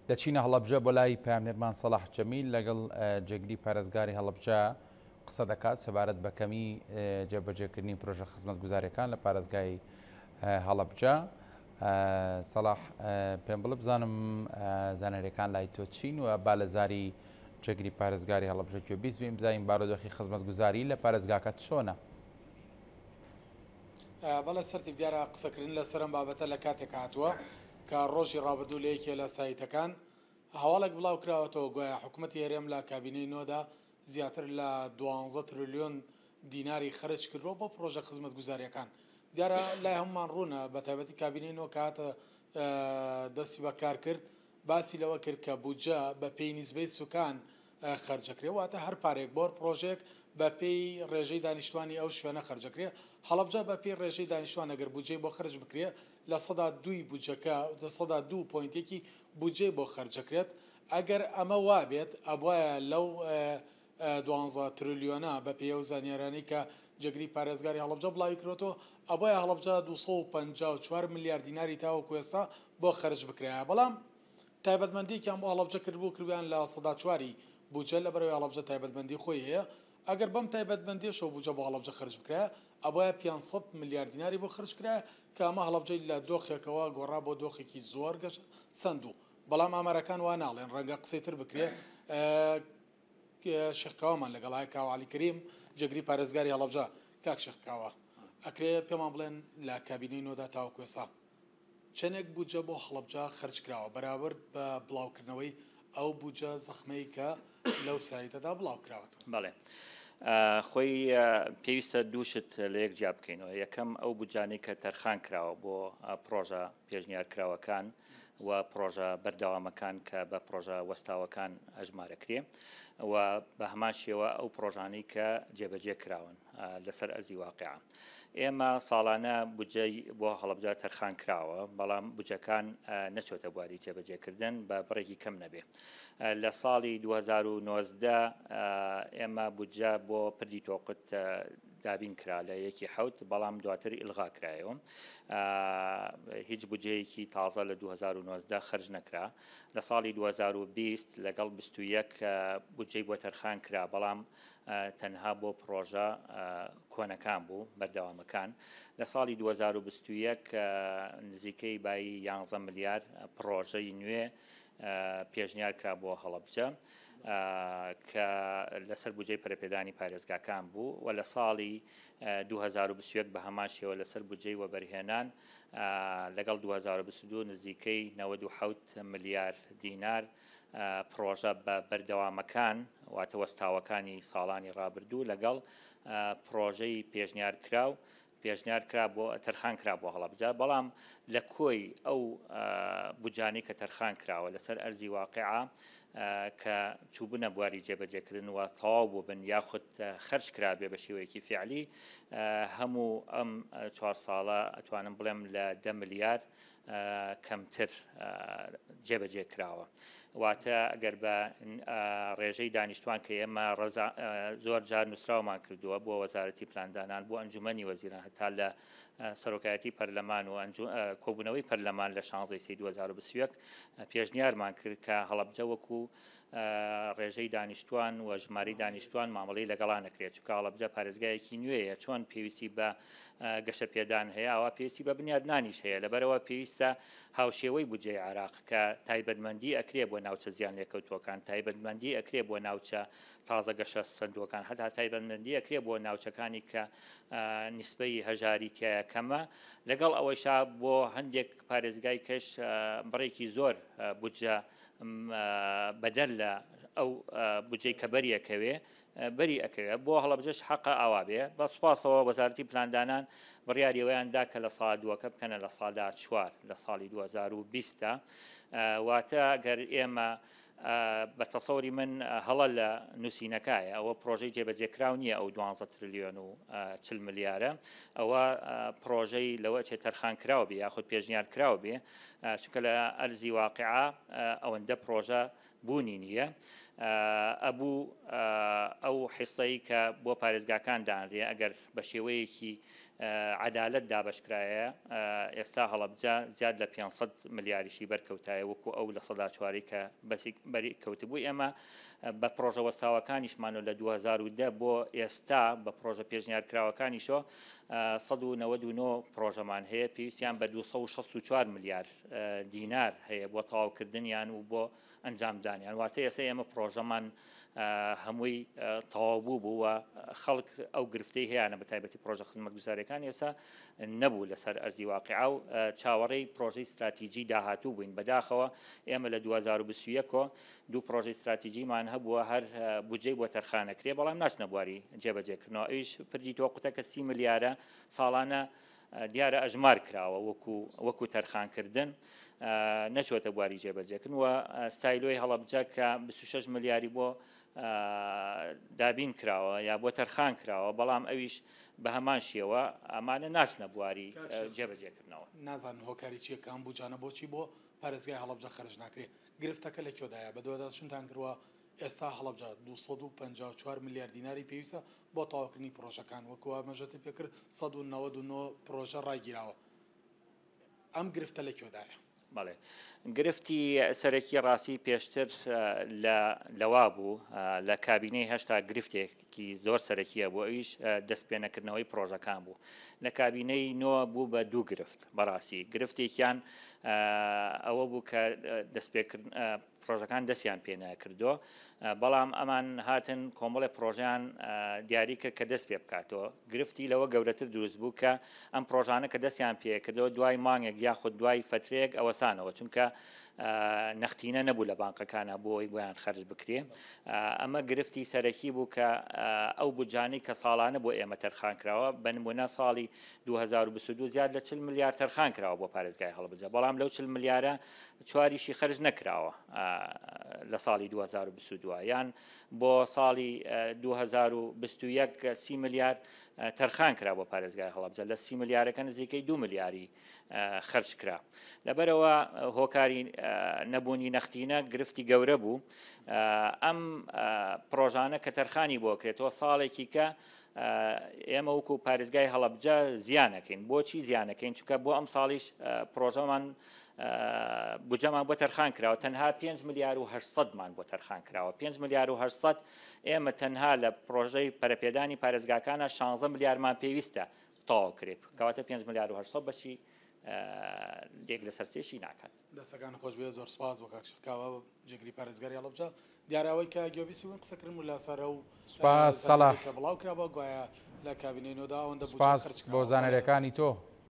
دەچینە هەڵەبجە بۆ لای پامنێرمان سەلاح جەمیل لەگەڵ جێگری پارێزگاری هەڵەبجە قسە دەکات سەبارەت بە کەمی جێبەجێکردنی پرۆژە خزمەتگوزاریەکان لە پارێزگای هەڵەبجە. سەلاح پێم بڵێ بزانم زانەریەکان لای تۆ چین و با لە زاری جێگری پارێزگاری هەڵەبجە گوێ بیست بین بزانین بارودۆخی خزمەتگوزاری لە پارێزگاکە چۆنە. بەڵێ سەرتی دیارە قسەکردن لە سەرم بابەتە لە کاتێک هاتووە کە ڕۆژی ڕابردوو لە یەکێ لە سایتەکان هەواڵێک بڵاو کراوەتەوە گویا حکوومەتی هێرێم لە کابینەی نۆدا زیاتر لە 12 تریلیۆن دیناری خرج کردەوە بۆ پرۆژە خزمەتگوزاریەکان. دیارە لای هەمومان ڕوونە بە تایبەتی کابینەی نۆ کاتە دەستی بەکار کرد باسی لەوە کرد کە بودجە بە پێی نیزبەی سوکان خەرجەکرێ واتە هەر پارێک بۆر پرۆژێک بە پێی ڕێژەی دانیشتوانی ئەو شوێنە خەرجەکرێ. هەڵەبجە بە پێی ڕێژەی دانیشتوان ئەگەر بودجەی بۆ خرج بکرێ لە سەدا دوی بودجەکە سەدا 2.1 بودجەی بۆ خەرجەکرێت. ئەگەر ئەمە وابێت ئەبواە لەو 12 تریلیۆنە بە پێ و زانیارانی کە جێگری پارێزگاری هەڵەبجە بڵاوی کردەوە ئەبواە هەڵەبجە 254 میلیارد دیناری تاوەکو ئێستا بۆ خرج بکرێ. بەڵام تایبەتمەندیکیان بۆ هەڵەبجە کردبوو کردیان لە سەدا چواری بودجە لە بەرەوەی هەڵەبجە تایبەتمەندی خۆی هەیە. ئەگەر بەم تایبەتمەندیشەوە بودجە بۆ هەڵەبجە خرج بکرێ ئەبواە 500 میلیارد دیناری بۆ خرج کرا کە ئەمە هەڵەبجەی لە دۆخێکەوە گۆڕا بۆ دۆخێکی زۆر گەشت سندوو. بەڵام ئامارەکان وا ناڵێن ڕەنگە قسەی تر بکرێ. شێخکاوەمان لەگەڵای کاوعلی کریم جێگری پارێزگاری هەڵەبجە کاک شێخکاوە ئەکرێ پێمان بڵێن لە کابینەی نۆدا تاوەکو ئێستا چەندێک بودجە بۆ هەڵەبجە خرج کراوە بەراورد بە بڵاوکردنەوەی ئەو بودجە زەخمەی کە لەو سایتەدا بڵاو کراوەتەوە. بەڵێ خۆی پێویستە دووشت لە یەک جیا بکەینەوە. یەکەم ئەو بودجانەی کە تەرخان کراوە بۆ پرۆژە پێشنیارکراوەکان و پرۆژە بەردەوامەکان کە بە پرۆژە وەستاوەکان ئەژمارەکرێ و بە هەمان شێوە ئەو پرۆژانەی کە جێبەجێ کراون لەسەر ئەرزی واقعە. ئێمە ساڵانە بودجەی بۆ هەڵەبجە تەرخان کراوە بەڵام بودجەکان نەچۆتە بواری جێبەجێکردن بە بڕێکی کەم نەبێ. لە ساڵی 2019 ئێمە بودجە بۆ پردی تۆقت دابین کرا لە یەکی حوت بەڵام دواتر ئیلغا کرایەوە. هیچ بودجەیەکی تازە لە 2019 خرج نەکرا. لە ساڵی 2020 لەگەڵ 21 بودجەی بۆ تەرخان کرا بەڵام تەنها بۆ پرۆژە کۆنەکان بوو بەردەوامەکان. لە ساڵی 2021 نزیکەی بای 11 میلیارد پرۆژەی نوێ پێشنیار کرا بۆ هەڵەبجە کە لەسەر بودجەی پەرەپێدانی پارێزگاکان بوو و لە ساڵی 2021 بە هەمان شێوە لەسەر بودجەی وەبەرهێنان لەگەڵ 2022 نزیکەی 97 میلیارد دینار پرۆژە بە بەردەوامەکان واتە وەستاوەکانی ساڵانی ڕابردوو لەگەڵ پرۆژەی پێشنیار کراو پێشنیار کرا بۆ تەرخان کرا بۆ هەڵەبجە. بەڵام لە کۆی ئەو بودجانەی کە تەرخان کراوە لەسەر ئەرزی واقعە کە چوبوونە بواری جێبەجێکردن و تەواو بوو بن یاخود خەرج کرابێ بە شێوەیەکی فعلی هەموو ئەم 4 ساڵە ئەتوانم بڵێم لە 10 میلیارد کەمتر جێبەجێ کراوە. واتە ئەگەر بە ڕێژەی دانیشتوان کە ئێمە زۆر جار نووسراومان کردووە بۆ وەزارەتی پلاندانان بۆ ئەنجومەنی وەزیران هەتا لە سەرۆکایەتی پەرلەمان و کۆبوونەوەی پەرلەمان لە 16 2021 پێشنیارمان کرد کە هەڵەبجە وەکو ڕێژەی دانیشتوان و ژماری دانیشتوان مامەڵەی لەگەڵا نەکرێت چونکە هەڵەبجە پارێزگایەکی نوێیە چۆن پێویستی بە گەشە پێدان هەیە ئەوە پێویستی بە بنیادنانیش هەیە لەبەرەوە پێویستە هاوشێوەی بودجەی عێراق کە تایبەتمەندی ئەکرێ بۆ ناوچە زیان لێکەوتوەکان تایبەتمەندی ئەکرێ بۆ ناوچە تازە گەشە سندوەکان هەتا تایبەتمەندی ئەکرێ بۆ ناوچەکانی کە نیسبەی هەژاری تایە کەمە لەگەڵ ئەوەیشا بۆ هەندێک پارێزگای کەش بڕێکی زۆر بودجە بەدەر لە ئەو بودجەی کە بەریەکەوێ بەری ئەکەوێت بۆ هەڵەبجەش حەقە ئاوا بێ بە سوپاسەوە وەزارەتی پلاندانان بڕیاریەوەیاندا کە لە ساڵ دووەکە بکەنە لە ساڵدا 4 لە ساڵی 2020 واتە گەر ئێمە بە تەسەوری من هەڵە لە نووسینەکایە ئەوە پرۆژەی جێبەجێکراو نییە ئەو 12 تریلیۆن و 40 میلیارە ئەوە پرۆژەی لەوە چێ تەرخان کراوە بێ یاخود پێشنیار کراوە بێ چونکە لە ئەرزی واقعە ئەوەندە پرۆژە بوونی نییە ئەبوو ئەو حیسەی کە بۆ پارێزگاکان دانرێ ئەگەر بە شێوەیەکی عدالت دابشکرایە ئێستا هەڵەبجە زیاد لە 500 ملیاریشی بەرکەوتایە وەکو ئەو لە سەدا چواری کە بەسی بەری کەوتبووی ئێمە بە پرۆژە وەستاوەکانیشمان و لە 2010 بۆ ئێستا بە پرۆژە پێشنیارکراوەکانیشۆ 199 پرۆژەمان هەیە پێویستیان بە 264 ملیار دینار هەیە بۆ تەواوکردنیان و بۆ ئەنجامدانیان واتە ئێستا ئێمە پرۆژەمان هەمووی تەواوبوو بووە خەڵک ئەو گرفتەی هەیەە بە تایبەتی پرۆژە خزمەتگوزاریەکان ئێستا نەبوو لەسەر ئەرزی واقعا و چاوەڕێی پرۆژەی استراتیژی داهاتوو بووین بەداخەوە ئێمە لە 2021 دوو پرۆژەی استراتیژیمان هەبووە هەر بودجەی بۆ تەرخانەکرێ بەڵام ناچنە بواری جێبەجێکردنەوە ئەویش پردی تۆ قوتەکە 30 ملیارە ساڵانە دیارە ئەژمار کراوە وەکو تەرخانکردن نەچۆتە بواری جێبەجێکردن و سایلۆی هەڵەبجە کە 26 ملیاری بۆ دابین کراوە یا بۆ تەرخان کراوە بەڵام ئەویش بە هەمان شێوە ئەمانە ناچنە بواری جێبەجێکردنەوە نازان هۆکاری چیە کە ئەم بوجانە بۆچی بۆ پارێزگای هەڵەبجە خەرج ناکرێت گرفتەکە لە کۆدایە بە دووەداشتان کردووە ئێستا هەڵەبجە 254 میلیارد دیناری پێویستە بۆ تەواوکردنی پرۆژەکان وەکووە مەژەتی پێکرد 199 پرۆژە ڕاگیراوە ئەم گرفتە لە کۆدایە بەڵێ گرفتی سەرەکی ڕاستی پێشتر لەوا بوو لە کابینەی هەشتا گرفتێکی زۆر سەرەکیە بۆ ئەویش دەستپێنەکردنەوەی پرۆژەکان بوو لە کابینەی نۆ بوو بە دوو گرفت بەڕاستی گرفتێکیان ئەوە بوو کە پرۆژەکان دەستیان پێ نەکردووە بەڵام ئەمان هاتن کۆمەڵی پرۆژیان دیاری کرد کە دەست پێ بکاتەوە گرفتی لەوە گەورەتر دروست بوو کە ئەم پرۆژانە کە دەستیان پێکردەوە دوای مانگێک یاخود دوای فترێک ئەوەسانەوە چونکە نەختینە نەبوو لە بانقەکانە بۆی بۆیان خەرج بکرێ ئەمە گرفتی سەرەکی بوو کە ئەو بودجانەی کە ساڵانە بۆ ئێمە تەرخان کراوە بە نمونە ساڵی 2022 زیاد لە 40 میلیارد تەرخان کراوە بۆ پارێزگای هەڵبجە بەڵام لەو 40 میلیارە چواریشی خەرج نەکراوە لە ساڵی 2022 یان بۆ ساڵی 2021 30 میلیارد تەرخان کرا بۆ پارێزگای هەڵبجە لە 30 میلیارەکە نزیکەی 2 میلیاری خەرج کرا لەبەرەوە هۆکاری نەبوونی نەختینە گرفتی گەورە بوو ئەم پرۆژانە کە تەرخانی بۆ کرێتەوە ساڵێکی کە ئێمە وەکو پارێزگای هەڵبجە زیانەکەین بۆچی زیانەکەین چونکە بۆ ئەم ساڵیش پرۆژەمان بودجەمان بۆ تەرخان کراوە تەنها 5 میلیار و 800 مان بۆ تەرخان کراوە 5 میلیار و 800 ئێمە تەنها لە پرۆژەی پەرەپێدانی پارێزگاکانە 16 میلیارمان پێویستە تەواو کرێت کەواتە 5 میلیار و 800 بەشی لێک لە سەرچێشی ناکات دەستەکان خۆش بێ زۆر سپاس بۆ کاکشکاوە جگری پارێزگاری هەڵبجە دیاراوەی کە گوێبیسی ون قسەکردن و لەسەرە و سپاس سەڵاح کە بڵاو کرا بۆ گوایە لە کابینەی نۆدا ئەوەندە سپاس بۆ زانەرەکانی تۆ